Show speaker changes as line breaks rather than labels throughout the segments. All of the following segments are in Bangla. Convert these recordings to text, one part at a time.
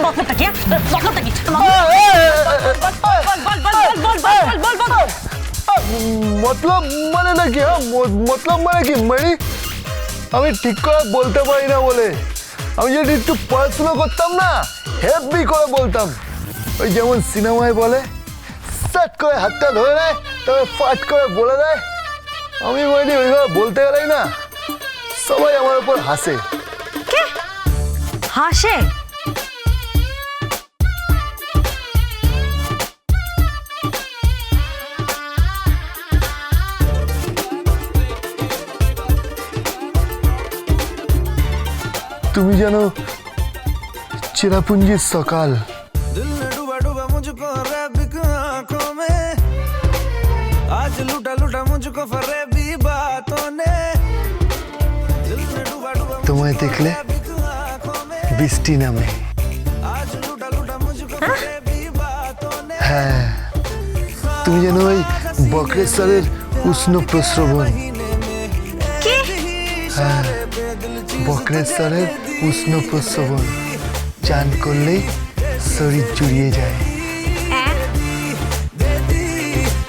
মতলবটা কি? মতলবটা কি?
মতলব মানে নাকি? মতলব মানে কি মানি? আমি ঠিক করে বলতে পারি না বলে। আমি যদি একটু পড়াশুনো করতাম না, হেভি করে বলতাম। ওই যেমন সিনেমায় বলে, সেট করে হাতটা ধরে নেয়, তবে ফাট করে বলে দেয়। আমি বলি ওইভাবে বলতে গেলেই না সবাই আমার উপর হাসে।
কে হাসে?
তুমি জানো চেরাপুঞ্জির সকাল।
दिल ने डूबा डूबा मुझको रैबिक आंखों में आज लूटा लूटा मुझको फरेबी बातों ने दिल ने डूबा डूबा
তোমায় দেখলে
रैबिक आंखों में
বৃষ্টি নামে।
आज लूटा लूटा मुझको फरेबी बातों ने
হ্যাঁ, তুমি যেন ওই বক্রেশ্বরের উষ্ণ প্রস্রবণ।
কি?
হ্যাঁ, বক্রেশ্বরের উষ্ণ প্রস্রবণ চান করলেই শরীর জুড়িয়ে যায়।
दे दी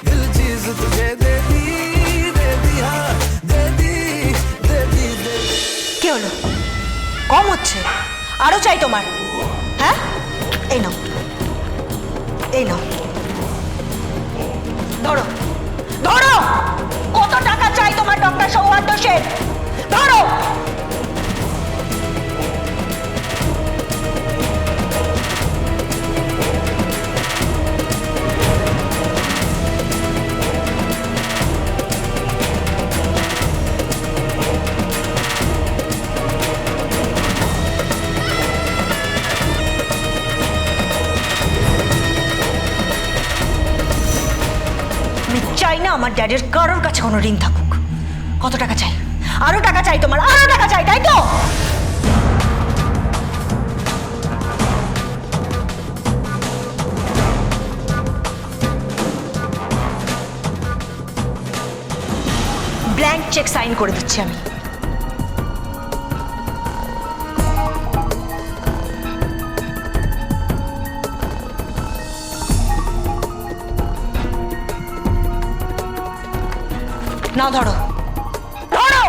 दिल चीज तुझे दे दी हाँ दे दी
কি হলো? কম হচ্ছে? আরো চাই তোমার? হ্যাঁ, এই নাও, এই নাও, ধরো ধরো। কত টাকা চাই তোমার ডক্টর সৌহার্দ্য সেন? ধরো। আমি চাই না আমার ড্যাডির কারোর কাছে কোনো ঋণ থাকুক। কত টাকা চাই? আরো টাকা চাই তোমার? আরো টাকা চাই, তাই তো? ব্ল্যাঙ্ক চেক সাইন করে দিচ্ছি আমি। নাও ধরো, ধরো।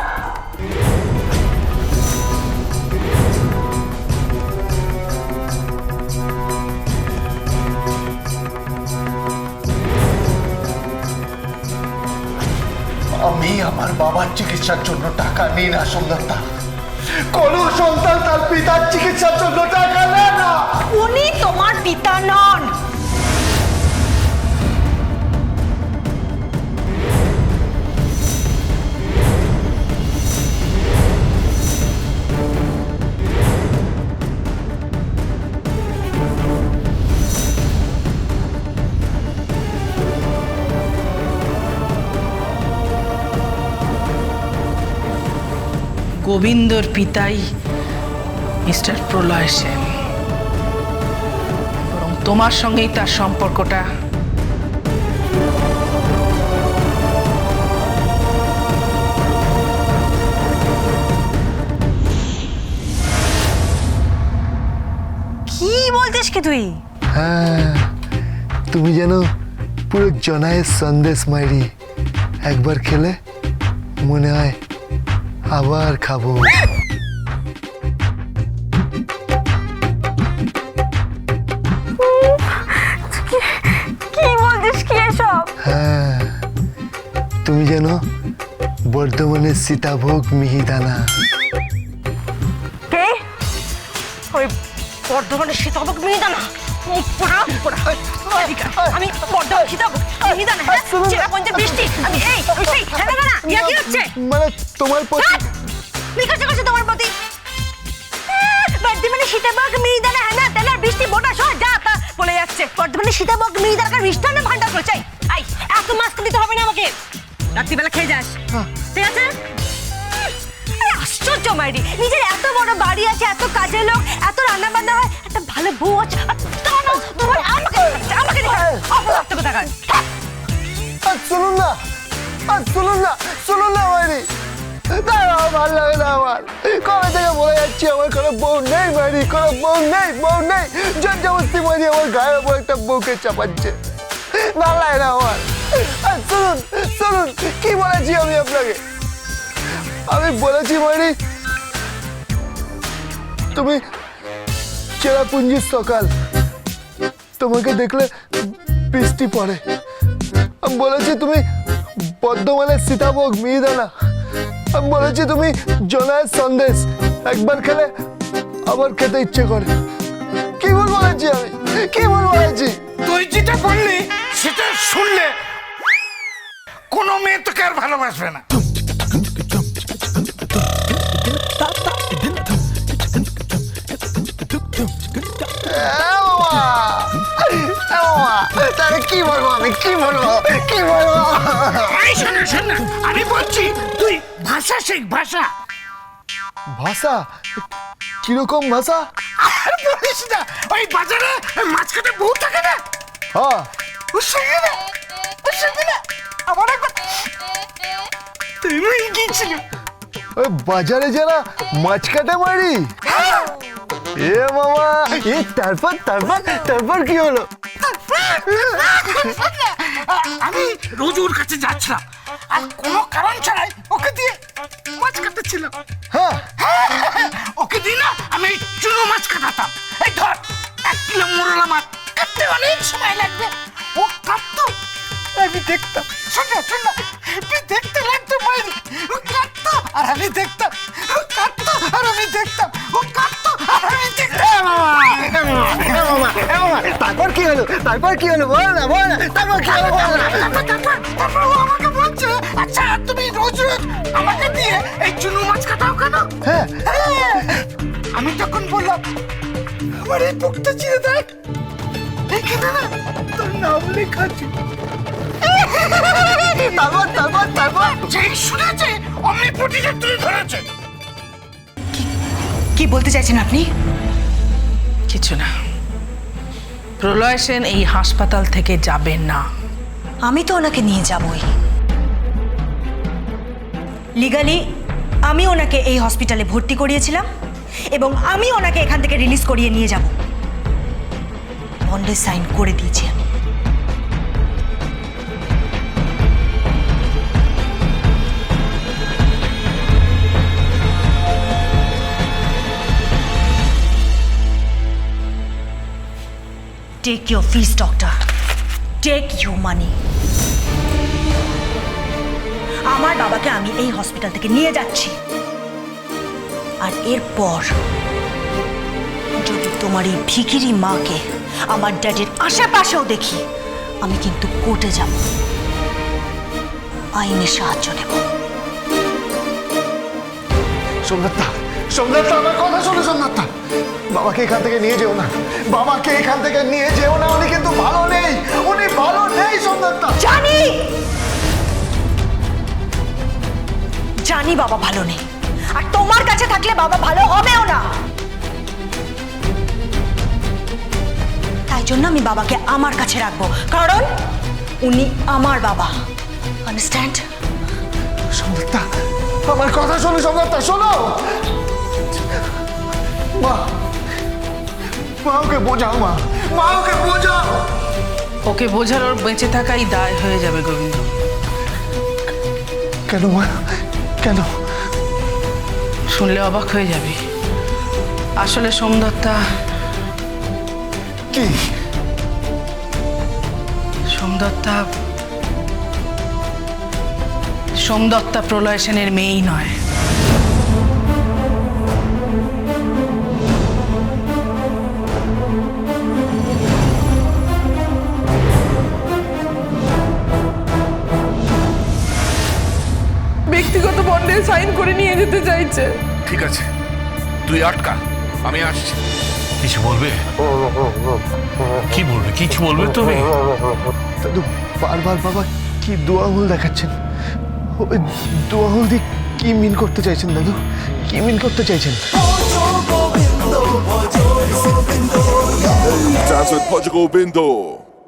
আমি আমার বাবার চিকিৎসার জন্য টাকা নিই না সুন্দরতা। কোন সন্তান তার পিতার চিকিৎসার জন্য টাকা নেয় না।
উনি তোমার পিতা নন।
গোবিন্দর পিতাই মিস্টার প্রলয় সেন, বরং তোমার সঙ্গেই তার সম্পর্কটা।
কি বলতিস কি তুই?
হ্যাঁ, তুমি যেন পুরো জনায়ের সন্দেশ মাইরি। একবার খেলে মনে হয় আবার খাবো।
কি বলতিস কি এসব?
হ্যাঁ, তুমি যেন বর্ধমানের সীতাভোগ মিহিদানা।
কে? ওই বর্ধমানের সীতাভোগ মিহিদানা? আমি বর্ধমান সীতাভোগ মিহিদানা, চেরাপুঞ্জির বৃষ্টি, আমি এই সেই হ্যাঁ না, ইয়া কি হচ্ছে?
মানে তোমার প্রতি
বিকাশে করছে তোমার প্রতি। বর্ধমানের সীতাভোগ মিহিদানা হ্যাঁ না তেলার বৃষ্টি বোটা সহ যা তা বলে যাচ্ছে। বর্ধমানের সীতাভোগ মিহিদানার মিষ্টান্ন ভান্ডার করে চাই। আই এত মাছ দিতে হবে না আমাকে, রাত্রিবেলা খেয়ে যাস, ঠিক আছে? আশ্চর্য মাইরি, নিজের এত বড় বাড়ি আছে, এত কাজের লোক, এত রান্না বান্না হয়, একটা ভালো বউ আছে, তোমার আমাকে আমাকে কোথাকার।
শুনুন না, শুনুন না, শুনুন না মাইরি। দাঁড়াও ভালো লাগে না আমার। কবে থেকে বলে যাচ্ছি আমার কোনো বউ নেই মারি, কোনো বউ নেই, বউ নেই। জোর জবরদস্তি মারি আমার গায়ের উপর একটা বউকে চাপাচ্ছে, ভালো লাগে না আমার। আর শুনুন শুনুন, কি বলেছি আমি আপনাকে? আমি বলেছি মারি তুমি চেরাপুঞ্জির সকাল, তোমাকে দেখলে বৃষ্টি পড়ে। আমি বলেছি তুমি বর্ধমানের সীতাভোগ মিহিদানা। আমি বলেছি তুমি জোনায়ের সন্দেশ, একবার খেলে আবার খেতে ইচ্ছে করে। কি ভুল বলেছি আমি, কি ভুল বলেছি?
তুই যেটা বললি সেটা শুনলে কোনো মেয়ে তোকে আর ভালোবাসবে না।
তাহলে কি বলবো আমি, কি বলবো, কি বলবো?
এই শোন না, শোন না, আমি বলছি তুই ভাষা শেখ, ভাষা।
ভাষা? কিরকম ভাষা?
আর বলিস না, ওই বাজারে মাঝখানে বউ থাকে না,
হ্যাঁ
ওর সঙ্গে না, ওর সঙ্গে না আমার একবার তুই গিয়েছিল।
ওই বাজারে যারা মাছ কাটে মারি? এ মামা, এ তারপর তারপর তারপর কি হলো?
আমি রোজ ওর কাছে যাচ্ছিলাম আর কোনো কারণ ছাড়াই ওকে দিয়ে মাছ কাটাচ্ছিলাম।
হ্যাঁ
ওকে দিয়ে না আমি চুনো মাছ কাটাতাম। এই ধর 1 কিলো মোরলা মাছ কাটতে অনেক সময় লাগবে, ও কাটতো আমি দেখতাম। শোন না, শোন না, হেব্বি দেখতে লাগতো মাইরি। ও কাটতো আর আমি দেখতাম, ও কাটতো আর আমি দেখতাম, ও কাটতো আর আমি দেখতাম।
তারপর কি হলো, তারপর কি হলো বল না, বল না, তারপর কি হলো বল না।
তারপর ও আমাকে বলছে, আচ্ছা তুমি রোজ রোজ আমাকে দিয়ে এই চুনো মাছ কাটাও কেন?
হ্যাঁ
আমি তখন বললাম, আমার এই বুকটা চিরে দেখ, এখানে না তোর নাম লেখা আছে।
তারপর তারপর তারপর
যেই শুনেছে অমনি পটিটা তুলে ধরেছে।
কি বলতে চাইছেন আপনি?
কিছু না, প্রলয় সেন এই হাসপাতাল থেকে যাবেন না।
আমি তো ওনাকে নিয়ে যাবই। লিগালি আমি ওনাকে এই হসপিটালে ভর্তি করিয়েছিলাম এবং আমি ওনাকে এখান থেকে রিলিজ করিয়ে নিয়ে যাব। বন্ডে সাইন করে দিয়েছি আমি। Take your fees, doctor. Take your money. আমার বাবাকে আমি এই হসপিটাল থেকে নিয়ে যাচ্ছি, আর এরপর যদি তোমার এই ভিখিরি মাকে আমার ড্যাডির আশেপাশেও দেখি, আমি কিন্তু কোর্টে যাব, আইনের সাহায্য নেব।
সোমনাথা, সোমনাথা, আমার কথা শোনো সোমনাথা। বাবাকে এখান থেকে নিয়ে যেও না, বাবাকে এখান থেকে নিয়ে যেও না। উনি কিন্তু ভালো নেই, উনি ভালো নেই সোমনাথা।
জানি জানি বাবা ভালো নেই, আর তোমার কাছে থাকলে বাবা ভালো হবেও না। তাই জন্য আমি বাবাকে আমার কাছে রাখবো, কারণ উনি আমার বাবা। আন্ডারস্ট্যান্ড?
সোমনাথা, আমার কথা শোনো সোমনাথা, শোনো। মা, মা ওকে বোঝাও, মা, মা ওকে বোঝাও।
ওকে বোঝার ওর বেঁচে থাকাই দায় হয়ে যাবে গোবিন্দ।
কেন মা, কেন?
শুনলে অবাক হয়ে যাবি। আসলে সোমদত্তা,
কি?
সোমদত্তা সোমদত্তা প্রলয় সেনের মেয়েই নয়।
ব্যক্তিগত বন্ডে সাইন করে নিয়ে যেতে চাইছে।
ঠিক আছে, তুই আটকা, আমি আসছি। কিছু বলবে? কি বলবে? কিছু বলবে তুমি?
দাদু বারবার বাবা কি দু আঙুল দেখাচ্ছেন? ওই দু আঙুল দিয়ে কি মিন করতে চাইছেন দাদু? কি মিন করতে চাইছেন?
Dance with Portugal Bindo.